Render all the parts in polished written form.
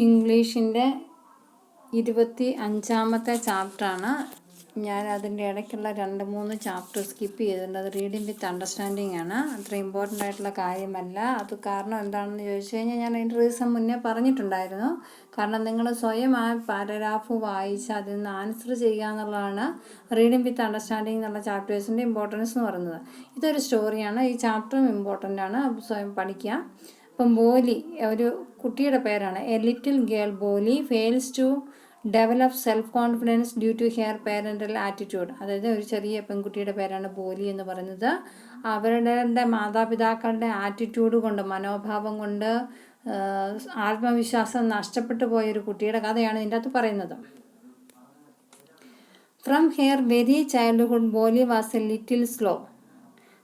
ഇംഗ്ലീഷിൻ്റെ 25-ാമത്തെ ചാപ്റ്ററാണ്. ഞാൻ അതിൻ്റെ ഇടയ്ക്കുള്ള 2-3 ചാപ്റ്റർ സ്കിപ്പ് ചെയ്തിട്ടുണ്ട്. അത് റീഡിങ് വിത്ത് അണ്ടർസ്റ്റാൻഡിങ് ആണ്. അത്ര ഇമ്പോർട്ടൻ്റ് ആയിട്ടുള്ള കാര്യമല്ല. അത് കാരണം എന്താണെന്ന് ചോദിച്ചു കഴിഞ്ഞാൽ ഞാൻ അതിൻ്റെ റീസൺ മുന്നേ പറഞ്ഞിട്ടുണ്ടായിരുന്നു. കാരണം നിങ്ങൾ സ്വയം ആ പാരഗ്രാഫ് വായിച്ച് അതിൽ നിന്ന് ആൻസർ ചെയ്യുക എന്നുള്ളതാണ് റീഡിങ് വിത്ത് അണ്ടർസ്റ്റാൻഡിങ് എന്നുള്ള ചാപ്റ്റേഴ്സിൻ്റെ ഇമ്പോർട്ടൻസ് എന്ന് പറയുന്നത്. ഇതൊരു സ്റ്റോറിയാണ്. ഈ ചാപ്റ്ററും ഇമ്പോർട്ടൻ്റ് ആണ്. സ്വയം പഠിക്കുക. അപ്പം ബോലി ഒരു കുട്ടിയുടെ പേരാണ്. A little girl Boli fails to develop self confidence due to her parental attitude. അതായത് ഒരു ചെറിയ പെൺകുട്ടിയുടെ പേരാണ് ബോലി എന്ന് പറയുന്നത്. അവരുടെ മാതാപിതാക്കളുടെ ആറ്റിറ്റ്യൂഡ് കൊണ്ട്, മനോഭാവം കൊണ്ട് ആത്മവിശ്വാസം നഷ്ടപ്പെട്ടു പോയൊരു കുട്ടിയുടെ കഥയാണ് ഇതിൻ്റെ അകത്ത് പറയുന്നത്. From her very childhood Boli was a little slow.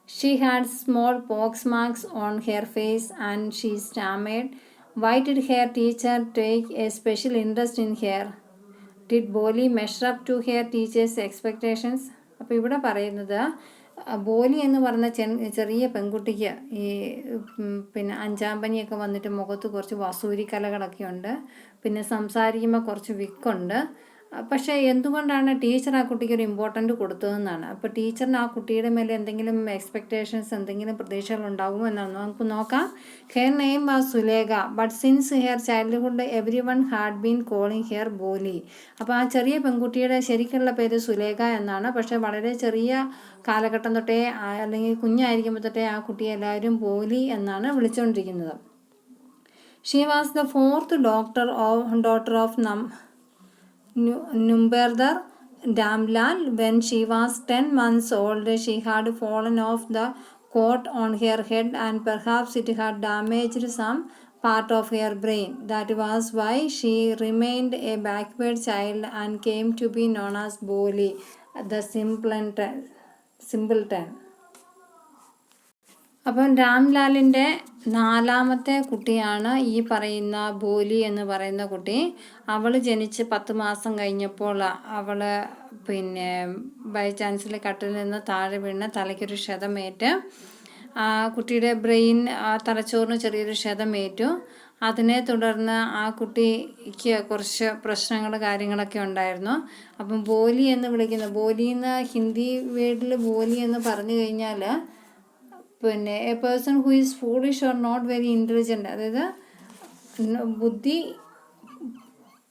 She had small pox marks on her face and she stammered. Why did her teacher take a special interest in her? Did Boli measure up to her teacher's expectations? അപ്പോൾ ഇവിടെ പറയുന്നത് ബോലി എന്ന് പറഞ്ഞ ചെറിയ പെൺകുട്ടിക്ക് ഈ പിന്നെ 5-ാം പനിയൊക്കെ വന്നിട്ട് മുഖത്ത് കുറച്ച് വസൂരി കലകളൊക്കെ ഉണ്ട്. പിന്നെ സംസാരിക്കുമ്പോൾ കുറച്ച് വിക്കുണ്ട്. പക്ഷേ എന്തുകൊണ്ടാണ് ടീച്ചർ ആ കുട്ടിക്ക് ഒരു ഇമ്പോർട്ടൻ്റ് കൊടുത്തതെന്നാണ്. അപ്പോൾ ടീച്ചറിന് ആ കുട്ടിയുടെ മേലെ എന്തെങ്കിലും എക്സ്പെക്റ്റേഷൻസ്, എന്തെങ്കിലും പ്രതീക്ഷകൾ ഉണ്ടാകുമോ എന്നാണ് നമുക്ക് നോക്കാം. Her name was Sulekha, but since her childhood everyone had been calling her Boli. അപ്പോൾ ആ ചെറിയ പെൺകുട്ടിയുടെ ശരിക്കുള്ള പേര് സുലേഖ എന്നാണ്. പക്ഷേ വളരെ ചെറിയ കാലഘട്ടം തൊട്ടേ, അല്ലെങ്കിൽ കുഞ്ഞായിരിക്കുമ്പോൾ തൊട്ടേ ആ കുട്ടിയെ എല്ലാവരും ബോലി എന്നാണ് വിളിച്ചുകൊണ്ടിരിക്കുന്നത്. She was the 4th daughter of Numberdar Damlal. When she was 10 months old, she had fallen off the coat on her head and perhaps it had damaged some part of her brain. That was why she remained a backward child and came to be known as Boli, the simpleton. അപ്പം രാംലാലിൻ്റെ 4ാമത്തെ കുട്ടിയാണ് ഈ പറയുന്ന ബോലി എന്ന് പറയുന്ന കുട്ടി. അവൾ ജനിച്ച് 10 മാസം കഴിഞ്ഞപ്പോൾ അവൾ പിന്നെ ബൈ ചാൻസിൽ കട്ടിൽ നിന്ന് താഴെ വീണ് തലയ്ക്കൊരു ക്ഷതമേറ്റ്. ആ കുട്ടിയുടെ ബ്രെയിൻ, തലച്ചോറിന് ചെറിയൊരു ക്ഷതമേറ്റു. അതിനെ തുടർന്ന് ആ കുട്ടിക്ക് കുറച്ച് പ്രശ്നങ്ങൾ കാര്യങ്ങളൊക്കെ ഉണ്ടായിരുന്നു. അപ്പം ബോലി എന്ന് വിളിക്കുന്ന, ബോലി എന്ന് ഹിന്ദി വേർഡിൽ ബോലി എന്ന് പറഞ്ഞു കഴിഞ്ഞാൽ പിന്നെ a person who is foolish or not very intelligent, അതായത് ബുദ്ധി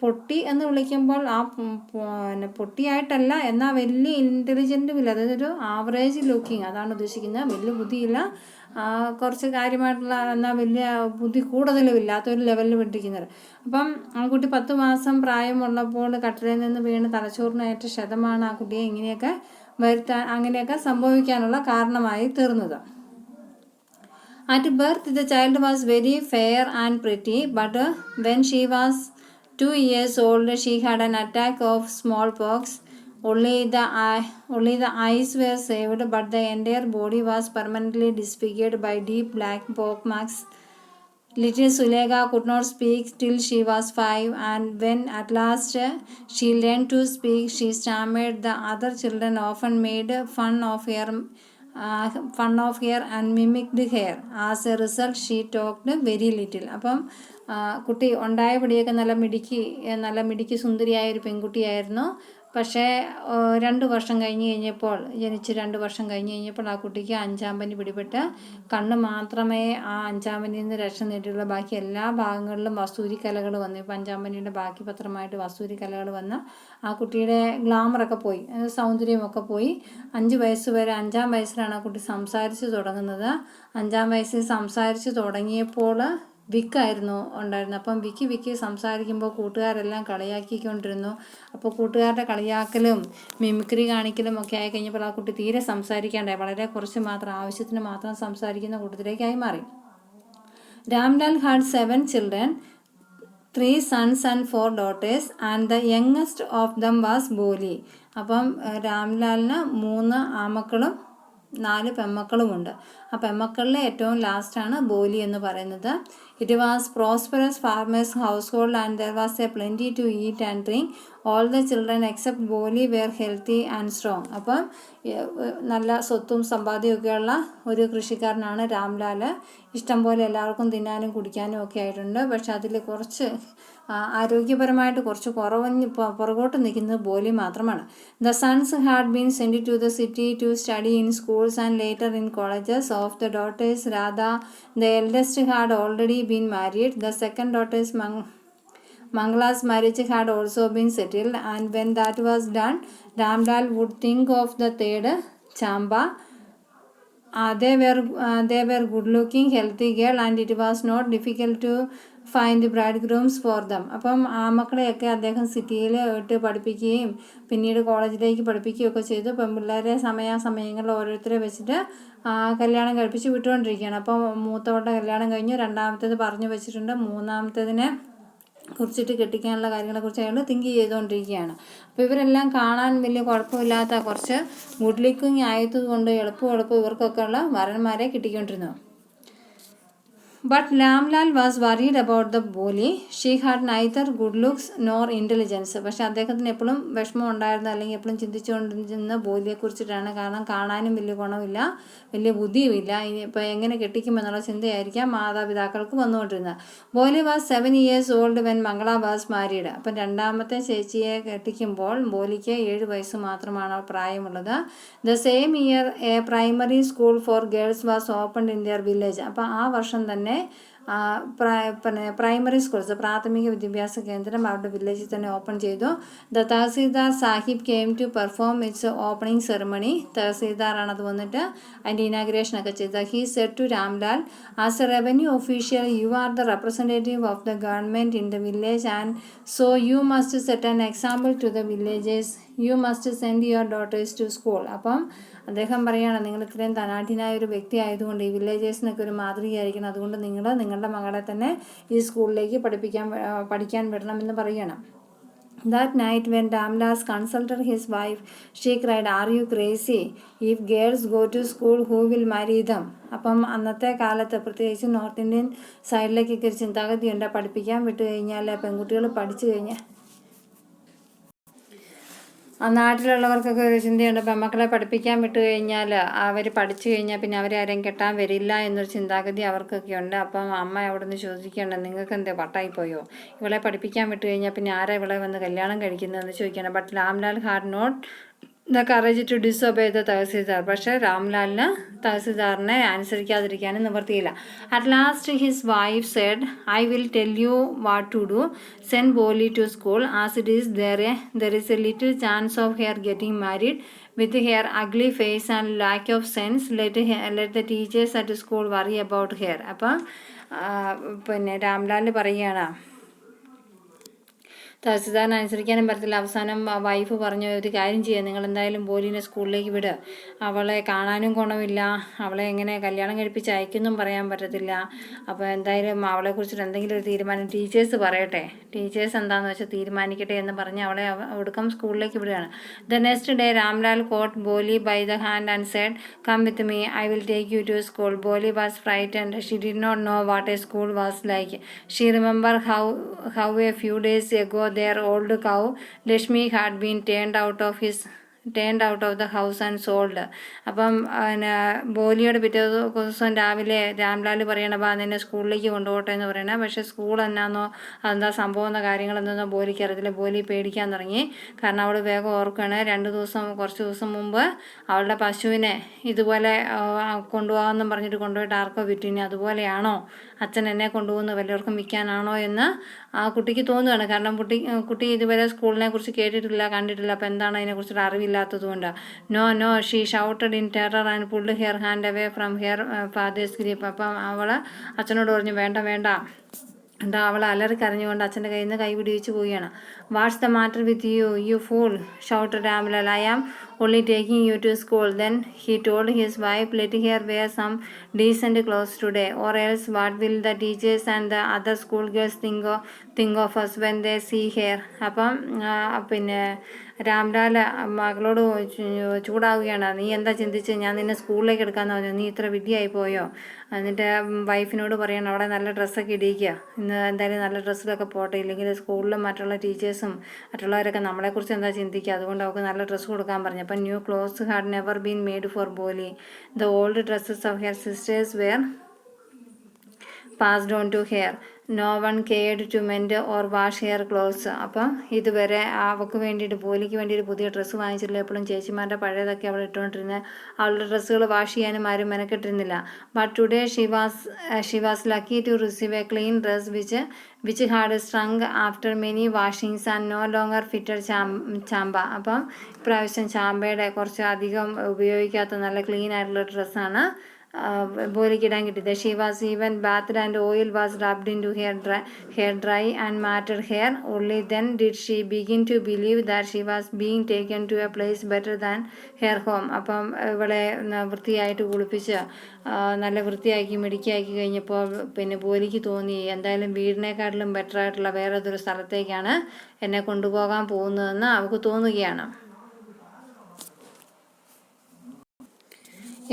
പൊട്ടി എന്ന് വിളിക്കുമ്പോൾ ആ പിന്നെ പൊട്ടിയായിട്ടല്ല, എന്നാൽ വലിയ ഇൻ്റലിജൻറ്റുമില്ല, അതായത് ഒരു ആവറേജ് ലുക്കിങ്, അതാണ് ഉദ്ദേശിക്കുന്നത്. വലിയ ബുദ്ധിയില്ല, കുറച്ച് കാര്യമായിട്ടുള്ള, എന്നാൽ വലിയ ബുദ്ധി കൂടുതലും ഇല്ലാത്തൊരു ലെവലിൽ വിട്ടിരിക്കുന്നത്. അപ്പം ആ കുട്ടി 10 മാസം പ്രായമുള്ളപ്പോൾ കട്ടിലിൽ നിന്ന് വീണ് തലച്ചോറിനേറ്റ ക്ഷതമാണ് ആ കുട്ടിയെ ഇങ്ങനെയൊക്കെ അങ്ങനെയൊക്കെ സംഭവിക്കാനുള്ള കാരണമായി തീർന്നത്. At birth, the child was very fair and pretty, but when she was 2 years old, she had an attack of smallpox. Only the eyes were saved, but the entire body was permanently disfigured by deep black pock marks. Little Sulega could not speak till she was 5, and when at last she learned to speak, she stammered. The other children often made fun of her and mimicked her. As a result, she talked very little. അപ്പം കുട്ടി ഉണ്ടായപടിയൊക്കെ നല്ല മിടുക്കി സുന്ദരിയായ ഒരു പെൺകുട്ടിയായിരുന്നു. പക്ഷേ 2 വർഷം ജനിച്ച് 2 വർഷം കഴിഞ്ഞപ്പോൾ ആ കുട്ടിക്ക് 5-ാം പനി പിടിപെട്ട് കണ്ണ് മാത്രമേ ആ 5-ാം പനിയിൽ നിന്ന് രക്ഷ നേടിയുള്ള ബാക്കി എല്ലാ ഭാഗങ്ങളിലും വസൂരിക്കലകൾ വന്നു. ഇപ്പം 5-ാം പനിയുടെ ബാക്കി പത്രമായിട്ട് വസൂരിക്കലകൾ വന്ന് ആ കുട്ടിയുടെ ഗ്ലാമറൊക്കെ പോയി, സൗന്ദര്യമൊക്കെ പോയി. 5 വയസ്സ് വരെ, 5-ാം വയസ്സിലാണ് ആ കുട്ടി സംസാരിച്ച് തുടങ്ങുന്നത്. 5-ാം വയസ്സിൽ സംസാരിച്ച് തുടങ്ങിയപ്പോൾ വിക്കായിരുന്നു ഉണ്ടായിരുന്നത്. അപ്പം വിക്കി സംസാരിക്കുമ്പോൾ കൂട്ടുകാരെല്ലാം കളിയാക്കിക്കൊണ്ടിരുന്നു. അപ്പോൾ കൂട്ടുകാരുടെ കളിയാക്കലും മിമിക്രി കാണിക്കലും ഒക്കെ ആയി കഴിഞ്ഞപ്പോൾ ആ കുട്ടി തീരെ സംസാരിക്കാണ്ടായി. വളരെ കുറച്ച് മാത്രം, ആവശ്യത്തിന് മാത്രം സംസാരിക്കുന്ന കൂട്ടത്തിലേക്കായി മാറി. Ramlal had 7 children, 3 sons and 4 daughters, and the youngest of them was ബോലി. അപ്പം രാംലാലിന് 3 ആമക്കളും 4 പെമ്മക്കളുമുണ്ട്. ആ പെമ്മക്കളിലെ ഏറ്റവും ലാസ്റ്റാണ് ബോലി എന്ന് പറയുന്നത്. It was prosperous farmer's household and there was a plenty to eat and drink. All the children except Boli were healthy and strong. അപ്പം നല്ല സ്വത്തും സമ്പാദ്യമൊക്കെയുള്ള ഒരു കൃഷിക്കാരനാണ് രാംലാൽ. ഇഷ്ടം പോലെ എല്ലാവർക്കും തിന്നാനും കുടിക്കാനും ഒക്കെ ആയിട്ടുണ്ട്. പക്ഷെ അതിൽ കുറച്ച് ആരോഗ്യപരമായിട്ട് കുറച്ച് പുറകോട്ട് നിൽക്കുന്നത് ബോലി മാത്രമാണ്. The sons had been send to the city to study in schools and later in colleges of the daughters Radha. The eldest had already been married. The second daughters Mangala's marriage had also been settled, and when that was done, Ramlal would think of the third, Chamba. They were good-looking, healthy girl, and it was not difficult to find bridegrooms for them. അപ്പം ആ മക്കളെയൊക്കെ അദ്ദേഹം സിറ്റിയിൽ ഇട്ട് പഠിപ്പിക്കുകയും പിന്നീട് കോളേജിലേക്ക് പഠിപ്പിക്കുകയൊക്കെ ചെയ്തു. പെൺപിള്ളേരെ സമയങ്ങളിൽ ഓരോരുത്തരെ വെച്ചിട്ട് കല്യാണം കഴിപ്പിച്ച് വിട്ടുകൊണ്ടിരിക്കുകയാണ്. അപ്പം മൂത്തവളുടെ കല്യാണം കഴിഞ്ഞു, രണ്ടാമത്തേത് പറഞ്ഞു വെച്ചിട്ടുണ്ട്, മൂന്നാമത്തേതിനെ കുറിച്ചിട്ട് കെട്ടിക്കാനുള്ള കാര്യങ്ങളെക്കുറിച്ച് അയാൾ തിങ്ക് ചെയ്തുകൊണ്ടിരിക്കുകയാണ്. അപ്പോൾ ഇവരെല്ലാം കാണാൻ വലിയ കുഴപ്പമില്ലാത്ത കുറച്ച് ഗുഡ് ലുക്കിങ് ആയതുകൊണ്ട് എളുപ്പം ഇവർക്കൊക്കെ ഉള്ള വരന്മാരെ കിട്ടിക്കൊണ്ടിരുന്നു. But Ramlal was worried about the Boli. She had neither good looks nor intelligence. പക്ഷെ അദ്ദേഹത്തിന് എപ്പോഴും വിഷമം ഉണ്ടായിരുന്നു, അല്ലെങ്കിൽ എപ്പോഴും ചിന്തിച്ചുകൊണ്ടിരുന്ന ബോലിയെക്കുറിച്ചിട്ടാണ്. കാരണം കാണാനും വലിയ ഗുണമില്ല, വലിയ ബുദ്ധിയുമില്ല. ഇപ്പോൾ എങ്ങനെ കെട്ടിക്കുമെന്നുള്ള ചിന്തയായിരിക്കാം മാതാപിതാക്കൾക്ക് വന്നുകൊണ്ടിരുന്നത്. ബോലി was 7 years old when Mangala was married. അപ്പം രണ്ടാമത്തെ ചേച്ചിയെ കെട്ടിക്കുമ്പോൾ ബോലിക്ക് 7 വയസ്സ് മാത്രമാണ് പ്രായമുള്ളത്. The same year a primary school for girls was opened in their village. അപ്പം ആ വർഷം തന്നെ പ്രൈമറി സ്കൂൾസ്, പ്രാഥമിക വിദ്യാഭ്യാസ കേന്ദ്രം അവരുടെ വില്ലേജിൽ തന്നെ ഓപ്പൺ ചെയ്തു. The tahsildar sahib came to perform its opening ceremony. തഹസീൽദാറാണ് അത് വന്നിട്ട് അതിൻ്റെ ഇനാഗ്രേഷനൊക്കെ ചെയ്തത്. He said to Ramlal, as a revenue official you are the representative of the government in the village and so you must set an example to the villagers. You must send your daughters to school. അപ്പം അദ്ദേഹം പറയുകയാണ്, നിങ്ങൾ ഇത്രയും ധനാഢ്യനായ ഒരു വ്യക്തി ആയതുകൊണ്ട് ഈ വില്ലേജേഴ്സിനൊക്കെ ഒരു മാതൃകയായിരിക്കണം, അതുകൊണ്ട് നിങ്ങളുടെ മകളെ തന്നെ ഈ സ്കൂളിലേക്ക് പഠിക്കാൻ വിടണമെന്ന് പറയുകയാണ്. That night when Ramlas consulted his wife, she cried, "Are you crazy? If girls go to school, who will marry them?" അപ്പം അന്നത്തെ കാലത്ത് പ്രത്യേകിച്ച് നോർത്ത് ഇന്ത്യൻ സൈഡിലേക്കൊക്കെ ഒരു ചിന്താഗതിയുണ്ട്, പഠിപ്പിക്കാൻ വിട്ടു കഴിഞ്ഞാൽ പെൺകുട്ടികൾ പഠിച്ചു കഴിഞ്ഞാൽ ആ നാട്ടിലുള്ളവർക്കൊക്കെ ഒരു ചിന്തയുണ്ട്, പെൺമക്കളെ പഠിപ്പിക്കാൻ വിട്ടു കഴിഞ്ഞാൽ അവർ പഠിച്ചു കഴിഞ്ഞാൽ പിന്നെ അവരെ ആരെയും കെട്ടാൻ വരില്ല എന്നൊരു ചിന്താഗതി അവർക്കൊക്കെ ഉണ്ട്. അപ്പം അമ്മ അവിടെ നിന്ന് ചോദിക്കേണ്ടത്, നിങ്ങൾക്ക് എന്തേ വട്ടായിപ്പോയോ, ഇവളെ പഠിപ്പിക്കാൻ വിട്ടു കഴിഞ്ഞാൽ പിന്നെ ആരാ ഇവളെ വന്ന് കല്യാണം കഴിക്കുന്നതെന്ന് ചോദിക്കണം. But Ramlal had not the courage to disobey the tahsildar. പക്ഷേ രാംലാലിന് തഹസീൽദാറിനെ അനുസരിക്കാതിരിക്കാനും നിവർത്തിയില്ല. At last his wife said, "I will tell you what to do. Send Boli to school. As it is there is a little chance of her getting married. With her ugly face and lack of sense, let the teachers at school worry about her." അപ്പം പിന്നെ രാംലാൽ പറയുകയാണ്, തഹസീൽദാറിനെ അനുസരിക്കാനും പറ്റത്തില്ല. അവസാനം wife പറഞ്ഞു, ഒരു കാര്യം ചെയ്യുക, നിങ്ങൾ എന്തായാലും ബോലിനെ സ്കൂളിലേക്ക് വിടുക. അവളെ കാണാനും ഗുണമില്ല, അവളെ എങ്ങനെ കല്യാണം കഴിപ്പിച്ച് അയക്കുന്നും പറയാൻ പറ്റത്തില്ല. അപ്പോൾ എന്തായാലും അവളെക്കുറിച്ചിട്ട് എന്തെങ്കിലും ഒരു തീരുമാനം ടീച്ചേഴ്സ് പറയട്ടെ, ടീച്ചേഴ്സ് എന്താണെന്ന് വെച്ചാൽ തീരുമാനിക്കട്ടെ എന്ന് പറഞ്ഞ് അവളെ ഒടുക്കം സ്കൂളിലേക്ക് വിടുകയാണ്. The next day Ramlal caught Boli by the hand and said, "come with me, I will take you to school." Boli was frightened. She did not know what a school was like. She remember how a few days ago their old cow Lakshmi had been turned out of the house and sold. അപ്പം ബോലിയുടെ പിറ്റേ ദിവസം രാവിലെ രാംലാൽ പറയണ, "ബാ നിന്നെ സ്കൂളിലേക്ക് കൊണ്ടുപോട്ടെ" എന്ന് പറയണേ. പക്ഷേ സ്കൂൾ എന്നാന്നോ അതെന്താ സംഭവം എന്ന കാര്യങ്ങളെന്നോ ബോലിക്ക് അറിയത്തില്ല. ബോലി പേടിക്കാൻ തുടങ്ങി. കാരണം അവൾ വേഗം ഓർക്കുകയാണ്, കുറച്ച് ദിവസം മുമ്പ് അവളുടെ പശുവിനെ ഇതുപോലെ കൊണ്ടുപോകാമെന്നും പറഞ്ഞിട്ട് കൊണ്ടുപോയിട്ട് ആർക്കോ വിറ്റു. ഇനി അതുപോലെയാണോ അച്ഛൻ എന്നെ കൊണ്ടുപോകുന്നത്, വല്ലവർക്കും വിൽക്കാനാണോ എന്ന് ആ കുട്ടിക്ക് തോന്നുകയാണ്. കാരണം കുട്ടി ഇതുവരെ സ്കൂളിനെ കുറിച്ച് കേട്ടിട്ടില്ല, കണ്ടിട്ടില്ല. അപ്പം എന്താണ് അതിനെക്കുറിച്ചൊരു അറിവില്ലാത്തതുകൊണ്ട്. "No," she shouted in terror and pulled her hand away from her father's grip. അപ്പം അവൾ അച്ഛനോട് പറഞ്ഞു, വേണ്ട. എന്താ അവൾ അലറിക്കരഞ്ഞുകൊണ്ട് അച്ഛൻ്റെ കയ്യിൽ നിന്ന് കൈ പിടിച്ച് പോവുകയാണ്. "What's the matter with you fool?" Shouted Ramlal. "I am only taking you to school. Then he told his wife, let her wear some decent clothes today, or else what will the teachers and the other schoolgirls think of us when they see her. അപ്പം പിന്നെ രാംലാൽ മകളോട് ചൂടാവുകയാണ്, നീ എന്താ ചിന്തിച്ച് ഞാൻ നിന്നെ സ്കൂളിലേക്ക് എടുക്കാമെന്ന് പറഞ്ഞു, നീ ഇത്ര വിദ്യയായി പോയോ. എന്നിട്ട് വൈഫിനോട് പറയണം അവിടെ നല്ല ഡ്രസ്സൊക്കെ ഇടിയിക്കുക, ഇന്ന് എന്തായാലും നല്ല ഡ്രസ്സിലൊക്കെ പോട്ടെ, ഇല്ലെങ്കിൽ സ്കൂളിലും മറ്റുള്ള ടീച്ചേഴ്സും മറ്റുള്ളവരൊക്കെ നമ്മളെക്കുറിച്ച് എന്താ ചിന്തിക്കുക, അതുകൊണ്ട് അവൾക്ക് നല്ല ഡ്രസ്സ് കൊടുക്കാൻ പറഞ്ഞു. അപ്പം new clothes had never been made for Boli. The old dresses of her sisters were passed on to her. No one cared to mend or wash her clothes. അപ്പം ഇതുവരെ അവൾക്ക് വേണ്ടിയിട്ട് ബോലിക്ക് വേണ്ടിയിട്ട് പുതിയ ഡ്രസ്സ് വാങ്ങിച്ചില്ല. എപ്പോഴും ചേച്ചിമാരുടെ പഴയതൊക്കെ അവൾ ഇട്ടുകൊണ്ടിരുന്നത്. അവളുടെ ഡ്രസ്സുകൾ വാഷ് ചെയ്യാനും ആരും മെനക്കെട്ടിരുന്നില്ല. But today she was lucky to receive a clean dress which had shrunk after many washings and no longer fitted ചാമ്പ. അപ്പം ഇപ്രാവശ്യം ചാമ്പയുടെ കുറച്ച് അധികം ഉപയോഗിക്കാത്ത നല്ല ക്ലീൻ ആയിട്ടുള്ള ഡ്രസ്സാണ് ബോലിക്കിടാൻ കിട്ടിയത്. She was even bathed and oil was rubbed into her dry and matted hair. Only then did she begin to believe that she was being taken to a place better than her home. അപ്പം ഇവളെ വൃത്തിയായിട്ട് കുളിപ്പിച്ച് നല്ല വൃത്തിയാക്കി മിടുക്കിയാക്കി കഴിഞ്ഞപ്പോൾ പിന്നെ ബോലിക്ക് തോന്നി, എന്തായാലും വീടിനേക്കാട്ടിലും ബെറ്റർ ആയിട്ടുള്ള വേറെ ഏതൊരു സ്ഥലത്തേക്കാണ് എന്നെ കൊണ്ടുപോകാൻ പോകുന്നതെന്ന് അവൾക്ക് തോന്നുകയാണ്.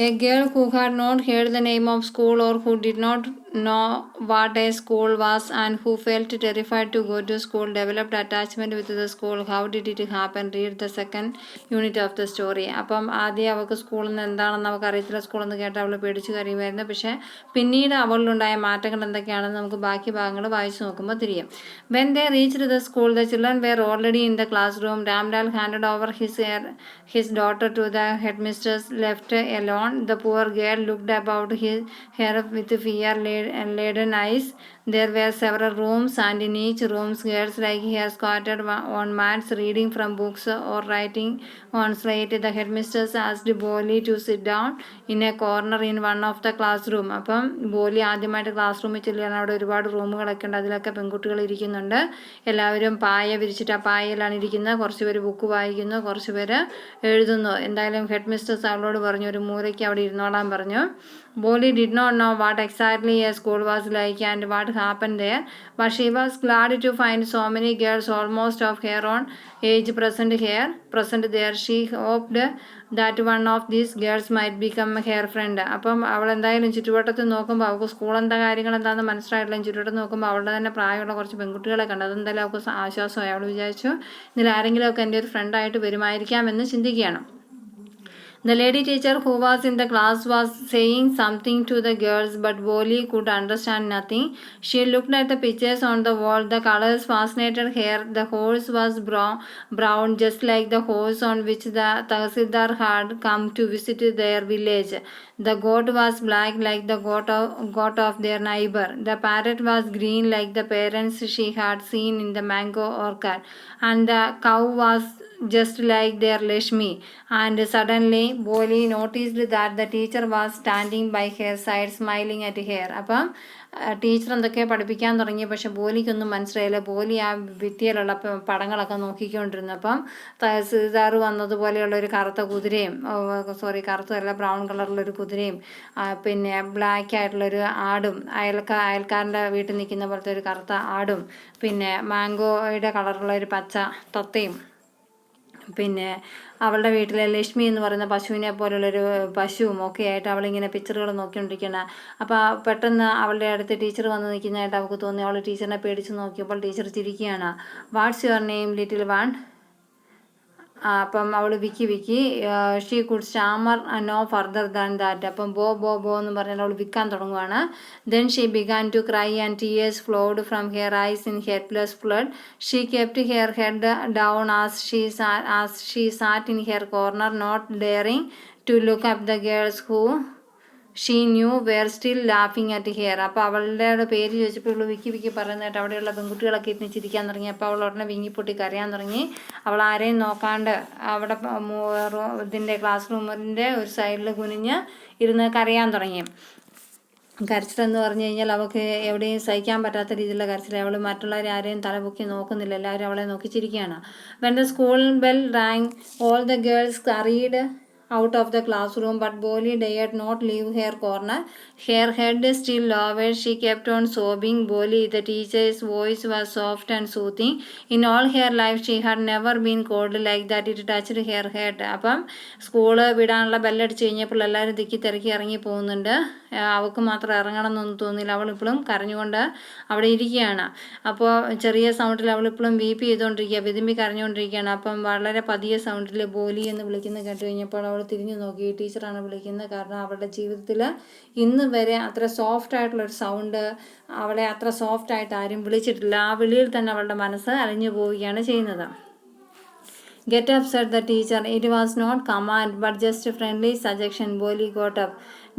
A girl who had not heard the name of school, or who did not know what a school was, and who felt terrified to go to school, developed attachment with the school. How did it happen? Read the second unit of the story. അപ്പം ആദ്യം അവൾക്ക് സ്കൂളിൽ നിന്ന് എന്താണെന്ന് അവൾക്ക് അറിയത്തില്ല. സ്കൂളിൽ നിന്ന് കേട്ട് അവൾ പേടിച്ച് കരയുമായിരുന്നു. പക്ഷേ പിന്നീട് അവളിലുണ്ടായ മാറ്റങ്ങൾ എന്തൊക്കെയാണെന്ന് നമുക്ക് ബാക്കി ഭാഗങ്ങൾ വായിച്ചു നോക്കുമ്പോൾ തിരിയും. When they reached the school, the children were already in the classroom. Ramlal handed over his daughter to the headmistress. Left alone, the poor girl looked about her with fear-laden eyes. There were several rooms, and in each room girls like her squatted on mats reading from books or writing on slate. The headmistress asked Boli to sit down in a corner in one of the classroom. അപ്പം ബോലി ആദ്യമായിട്ട് class റൂമിൽ ചെല്ലുകയാണ്. അവിടെ ഒരുപാട് റൂമുകളൊക്കെ ഉണ്ട്, അതിലൊക്കെ പെൺകുട്ടികൾ ഇരിക്കുന്നുണ്ട്. എല്ലാവരും പായ വിരിച്ചിട്ട് ആ പായയിലാണ് ഇരിക്കുന്നത്. കുറച്ച് പേര് ബുക്ക് വായിക്കുന്നു, കുറച്ച് പേര് എഴുതുന്നു. എന്തായാലും ഹെഡ് മിസ്റ്റേഴ്സ് അവളോട് പറഞ്ഞു ഒരു മൂലയ്ക്ക് അവിടെ ഇരുന്നോളാൻ പറഞ്ഞു. Boli did not know what exactly a school was like and what happened there, but she was glad to find so many girls almost of her own age present there. She hoped that one of these girls might become her friend. അപ്പം അവൾ എന്തായാലും ചുറ്റുവട്ടത്ത് നോക്കുമ്പോൾ അവൾക്ക് school എന്താ കാര്യങ്ങൾ എന്താണെന്ന് മനസ്സിലായിട്ടില്ല. ചുറ്റുവട്ടത്ത് നോക്കുമ്പോൾ അവളുടെ തന്നെ പ്രായമുള്ള കുറച്ച് പെൺകുട്ടികളെ കണ്ടു. അതെന്തായാലും അവൾക്ക് ആശ്വാസമായി. അവൾ വിചാരിച്ചു ഇതിൽ ആരെങ്കിലുമൊക്കെ എൻ്റെ ഒരു ഫ്രണ്ടായിട്ട് വരുമായിരിക്കാമെന്ന് ചിന്തിക്കുകയാണ്. The lady teacher who was in the class was saying something to the girls, but Boli could understand nothing. She looked at the pictures on the wall. The colors fascinated her. The horse was brown, just like the horse on which the Tahsildar had come to visit their village. The goat was black, like the goat of their neighbor. The parrot was green, like the parents she had seen in the mango orchard. And the cow was just like their Lashmi. And suddenly Boli noticed that the teacher was standing by her side smiling at her. അപ്പം teacher എന്തൊക്കെയോ പഠിപ്പിക്കാൻ തുടങ്ങി, പക്ഷെ ബോലിക്കൊന്നും മനസ്സിലായില്ല. ബോലി ആ ഭിത്തിയിലുള്ള പടങ്ങളൊക്കെ നോക്കിക്കൊണ്ടിരുന്നു. അപ്പം തഹസീൽദാർ വന്നതുപോലെയുള്ള ഒരു കറുത്ത കുതിരയും, കറുത്തല്ല ബ്രൗൺ കളറിലൊരു കുതിരയും, പിന്നെ ബ്ലാക്ക് ആയിട്ടുള്ളൊരു ആടും, അയൽക്കാരൻ്റെ വീട്ടിൽ നിൽക്കുന്ന പോലത്തെ ഒരു കറുത്ത ആടും, പിന്നെ മാംഗോയുടെ കളറുള്ള ഒരു പച്ച തത്തയും, പിന്നെ അവളുടെ വീട്ടിലെ ലക്ഷ്മി എന്ന് പറയുന്ന പശുവിനെ പോലുള്ളൊരു പശുവും ഒക്കെ ആയിട്ട് അവളിങ്ങനെ പിക്ചറുകൾ നോക്കിക്കൊണ്ടിരിക്കണം. അപ്പോൾ പെട്ടെന്ന് അവളുടെ അടുത്ത് ടീച്ചർ വന്ന് നിൽക്കുന്നതായിട്ട് അവൾക്ക് തോന്നി. അവൾ ടീച്ചറിനെ പേടിച്ച് നോക്കിയപ്പോൾ ടീച്ചർ ചിരിക്കുകയാണ്. What's your name little one? അപ്പം അവൾ വിക്കി she could stammer no further than that. അപ്പം ബോ എന്ന് പറഞ്ഞാൽ അവൾ വിൽക്കാൻ തുടങ്ങുവാണ്. Then she began to cry and tears flowed from her eyes in heedless flood. She kept her head down as she sat in her corner, not daring to look up the girls who she knew were still ലാഫിങ് at her. അപ്പോൾ അവളുടെ പേര് ചോദിച്ചപ്പോൾ ഇവൾ വിക്കി പറയുന്നതായിട്ട് അവിടെയുള്ള പെൺകുട്ടികളൊക്കെ ഇരുന്ന് ചിരിക്കാൻ തുടങ്ങി. അപ്പോൾ അവൾ ഉടനെ വിങ്ങിപ്പൊട്ടി കരയാൻ തുടങ്ങി. അവൾ ആരെയും നോക്കാണ്ട് അവിടെ ഇതിൻ്റെ ക്ലാസ് റൂമിൻ്റെ ഒരു സൈഡിൽ കുനിഞ്ഞ് ഇരുന്ന് കരയാൻ തുടങ്ങി. കരച്ചിലെന്ന് പറഞ്ഞു കഴിഞ്ഞാൽ അവൾക്ക് എവിടെയും സഹിക്കാൻ പറ്റാത്ത രീതിയിലുള്ള കരച്ചിൽ. അവൾ മറ്റുള്ളവരെ ആരെയും തലപൊക്കി നോക്കുന്നില്ല, എല്ലാവരും അവളെ നോക്കി ചിരിക്കുകയാണ്. When the school bell rang all the girls carried out of the classroom, but Bolly dared not leave her corner. Her head still lowered, she kept on sobbing. Bolly, the teacher's voice was soft and soothing. In all her life, she had never been cold like that. It touched her head. അപ്പം school വിടാനുള്ള ബെല്ലടിച്ച് കഴിഞ്ഞപ്പോൾ എല്ലാവരും തിക്കി തിരക്കി ഇറങ്ങി പോകുന്നുണ്ട്. അവൾക്ക് മാത്രം ഇറങ്ങണം എന്നൊന്നും തോന്നിയില്ല. അവളിപ്പോഴും കരഞ്ഞുകൊണ്ട് അവിടെ ഇരിക്കുകയാണ്. അപ്പോൾ ചെറിയ സൗണ്ടിൽ അവളിപ്പോഴും വീപ്പ് ചെയ്തുകൊണ്ടിരിക്കുക, വിതുമ്പി കരഞ്ഞുകൊണ്ടിരിക്കുകയാണ്. അപ്പം വളരെ പതിയ സൗണ്ടിൽ ബോലി എന്ന് വിളിക്കുന്നത് കേട്ട് കഴിഞ്ഞപ്പോൾ അവൾ തിരിഞ്ഞു നോക്കി. ടീച്ചറാണ് വിളിക്കുന്നത്. കാരണം അവളുടെ ജീവിതത്തിൽ ഇന്ന് വരെ അത്ര സോഫ്റ്റ് ആയിട്ടുള്ളൊരു സൗണ്ട്, അവളെ അത്ര സോഫ്റ്റായിട്ട് ആരും വിളിച്ചിട്ടില്ല. ആ വിളിയിൽ തന്നെ അവളുടെ മനസ്സ് അലിഞ്ഞു പോവുകയാണ് ചെയ്യുന്നത്. Get up, said the teacher. It was not command, but just a friendly suggestion. Bolly got up.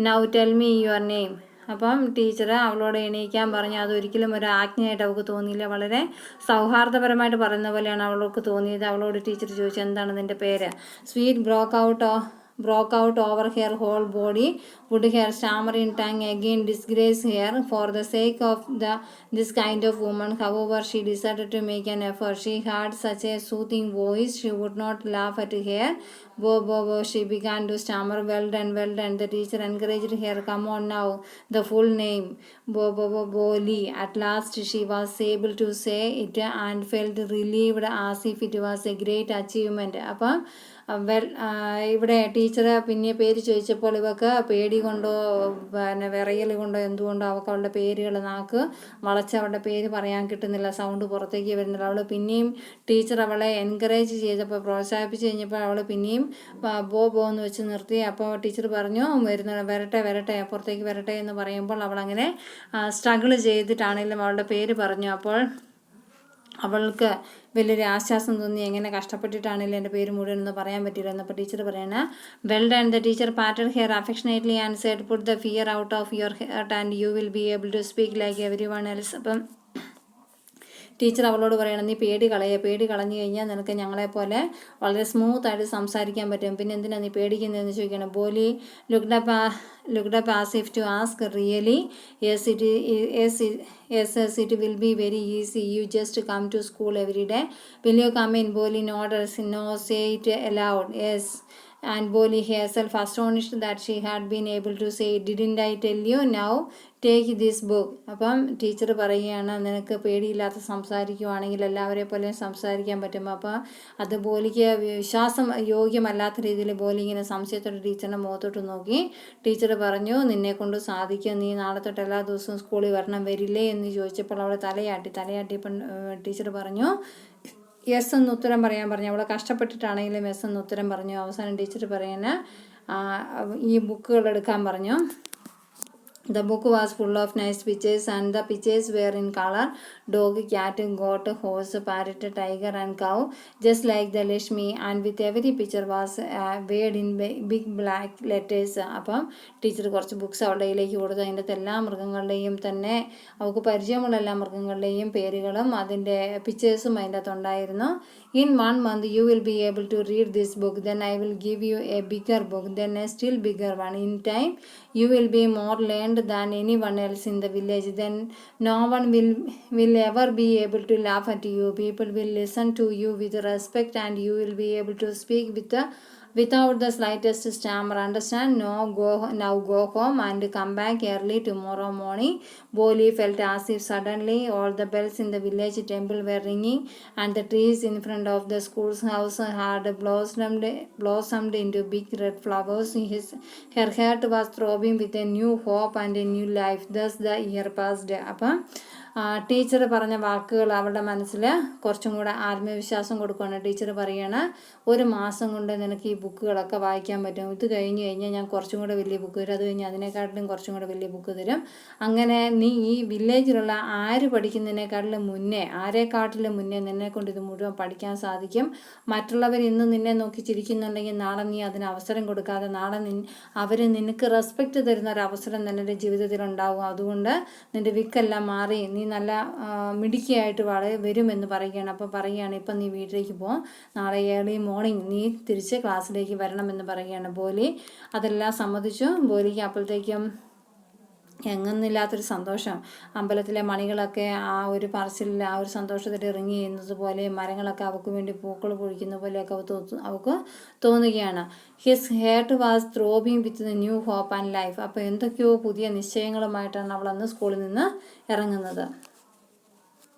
Now tell me your name. അപ്പം ടീച്ചർ അവളോട് എണീക്കാൻ പറഞ്ഞു. അതൊരിക്കലും ഒരു ആജ്ഞയായിട്ട് അവൾക്ക് തോന്നിയില്ല. വളരെ സൗഹാർദ്ദപരമായിട്ട് പറയുന്ന പോലെയാണ് അവൾക്ക് തോന്നിയത്. അവളോട് ടീച്ചർ ചോദിച്ചു, എന്താണ് നിൻ്റെ പേര്? Sweet broke out over her whole body. Would her stammering tongue again disgrace her? For the sake of this kind of woman, however, she decided to make an effort. She had such a soothing voice, she would not laugh at her. Bo, she began to stammer. Well done. The teacher encouraged her. Come on now, the full name. Bolly. At last she was able to say it and felt relieved as if it was a great achievement. അപ്പം ഇവിടെ teacher പിന്നെ പേര് ചോദിച്ചപ്പോൾ ഇവക്ക് പേടി കൊണ്ടോ പിന്നെ വിറയൽ കൊണ്ടോ എന്തുകൊണ്ടോ അവൾക്ക് അവളുടെ പേരുകൾ നാക്ക് വളച്ച് അവളുടെ പേര് പറയാൻ കിട്ടുന്നില്ല, സൗണ്ട് പുറത്തേക്ക് വരുന്നില്ല. അവൾ പിന്നെയും ടീച്ചർ അവളെ എൻകറേജ് ചെയ്തപ്പോൾ, പ്രോത്സാഹിപ്പിച്ച് കഴിഞ്ഞപ്പോൾ അവൾ പിന്നെയും ബോ എന്ന് വെച്ച് നിർത്തി. അപ്പോൾ ടീച്ചർ പറഞ്ഞു, വരട്ടെ പുറത്തേക്ക് വരട്ടെ എന്ന് പറയുമ്പോൾ അവളങ്ങനെ സ്ട്രഗിൾ ചെയ്തിട്ടാണെങ്കിലും അവളുടെ പേര് പറഞ്ഞു. അപ്പോൾ അവൾക്ക് വലിയൊരു ആശ്വാസം തോന്നി. എങ്ങനെ കഷ്ടപ്പെട്ടിട്ടാണെങ്കിലും എൻ്റെ പേര് മുഴുവൻ എന്ന് പറയാൻ പറ്റില്ല എന്നപ്പോൾ ടീച്ചർ പറയണ well done. The teacher patted hair affectionately and said put the fear out of your heart and you will be able to speak like everyone else. അപ്പം ടീച്ചർ അവളോട് പറയണം, നീ പേടി കളഞ്ഞു കഴിഞ്ഞാൽ നിനക്ക് ഞങ്ങളെപ്പോലെ വളരെ സ്മൂത്തായിട്ട് സംസാരിക്കാൻ പറ്റും. പിന്നെ എന്തിനാണ് നീ പേടിക്കുന്നതെന്ന് ചോദിക്കണം. ബോലി looked up as if to ask, really? Yes, it will be very easy. You just come to school every day. Will you come in? Bolly nodded. No, say it aloud. Yes. And Bolly herself astonished that she had been able to say, didn't I tell you? Now take this book. അപ്പം teacher പറയുകയാണ്, നിനക്ക് പേടിയില്ലാത്ത സംസാരിക്കുവാണെങ്കിൽ എല്ലാവരെ പോലെയും സംസാരിക്കാൻ പറ്റും. അപ്പം അത് ബോലിക്ക് വിശ്വാസം യോഗ്യമല്ലാത്ത രീതിയിൽ ബോലി ഇങ്ങനെ സംശയത്തോടെ ടീച്ചറിൻ്റെ മുഖത്തോട്ട് നോക്കി. ടീച്ചർ പറഞ്ഞു, നിന്നെ കൊണ്ട് സാധിക്കും, നീ നാളെ തൊട്ട് എല്ലാ ദിവസവും സ്കൂളിൽ വരില്ലേ എന്ന് ചോദിച്ചപ്പോൾ അവൾ തലയാട്ടിയപ്പോൾ ടീച്ചർ പറഞ്ഞു യെസ് എന്ന് ഉത്തരം പറയാൻ പറഞ്ഞു. അവൾ കഷ്ടപ്പെട്ടിട്ടാണെങ്കിലും യെസ് എന്ന് ഉത്തരം പറഞ്ഞു. അവസാനം ടീച്ചർ പറയുന്ന ഈ ബുക്കുകൾ എടുക്കാൻ പറഞ്ഞു. The book was full of nice pictures, and the pictures were in color: dog, cat, goat, horse, parrot, tiger and cow, just like the Lakshmi, and with every picture was weighed in big black letters. അപ്പം teacher കുറച്ച് books അവളുടെ കയ്യിലേക്ക് കൊടുത്തു. അതിൻ്റെ എല്ലാ മൃഗങ്ങളുടെയും തന്നെ അവൾക്ക് പരിചയമുള്ള എല്ലാ മൃഗങ്ങളുടെയും പേരുകളും അതിൻ്റെ പിക്ചേഴ്സും അതിൻ്റെ അകത്തുണ്ടായിരുന്നു. In 1 month you will be able to read this book, then I will give you a bigger book, then a still bigger one. In time you will be more learned than anyone else in the village. Then no one will ever be able to laugh at you. People will listen to you with respect, and you will be able to speak without the slightest stammer. Understand? Now go home and come back early tomorrow morning. Bolly felt as if suddenly all the bells in the village temple were ringing, and the trees in front of the school's house had blossomed into big red flowers. Her heart was throbbing with a new hope and a new life. Thus the year passed. അപ്പം teacher പറഞ്ഞ വാക്കുകൾ അവളുടെ മനസ്സിൽ കുറച്ചും കൂടെ ആത്മവിശ്വാസം കൊടുക്കുകയാണ്. Teacher പറയാണ്, 1 മാസം കൊണ്ട് നിനക്ക് ഈ ബുക്കുകളൊക്കെ വായിക്കാൻ പറ്റും. ഇത് കഴിഞ്ഞ് കഴിഞ്ഞാൽ ഞാൻ കുറച്ചും കൂടെ വലിയ ബുക്ക് തരും, അത് കഴിഞ്ഞ് അതിനെക്കാട്ടിലും കുറച്ചും കൂടെ വലിയ ബുക്ക് തരും. അങ്ങനെ നീ ഈ വില്ലേജിലുള്ള ആര് ആരെക്കാട്ടിലും മുന്നേ നിന്നെക്കൊണ്ട് ഇത് മുഴുവൻ പഠിക്കാൻ സാധിക്കും. മറ്റുള്ളവർ ഇന്ന് നിന്നെ നോക്കി ചിരിക്കുന്നുണ്ടെങ്കിൽ നാളെ നീ അതിന് അവസരം കൊടുക്കാതെ നാളെ അവർ നിനക്ക് റെസ്പെക്റ്റ് തരുന്ന ഒരു അവസരം നിൻ്റെ ജീവിതത്തിൽ ഉണ്ടാവും. അതുകൊണ്ട് നിൻ്റെ വിക്കെല്ലാം മാറി നീ നല്ല മിടുക്കിയായിട്ട് വരുമെന്ന് പറയുകയാണ്. അപ്പോൾ പറയുകയാണ്, ഇപ്പം നീ വീട്ടിലേക്ക് പോകും, നാളെ ഏർലി മോർണിംഗ് നീ തിരിച്ച് ക്ലാസ്സിലേക്ക് വരണമെന്ന് പറയുകയാണ്. ബോലി അതെല്ലാം സമ്മതിച്ചു. ബോലിക്ക് അപ്പോഴത്തേക്കും എങ്ങൊന്നില്ലാത്തൊരു സന്തോഷം. അമ്പലത്തിലെ മണികളൊക്കെ ആ ഒരു പറച്ചിലിൽ ആ ഒരു സന്തോഷത്തിൽ ഇറങ്ങി ചെയ്യുന്നത് പോലെ, മരങ്ങളൊക്കെ അവൾക്ക് വേണ്ടി പൂക്കൾ പൊഴിക്കുന്ന പോലെയൊക്കെ അവൾക്ക് തോന്നുകയാണ്. His heart was throbbing with the new hope and life. അപ്പോൾ എന്തൊക്കെയോ പുതിയ നിശ്ചയങ്ങളുമായിട്ടാണ് അവൾ അന്ന് സ്കൂളിൽ നിന്ന് ഇറങ്ങുന്നത്.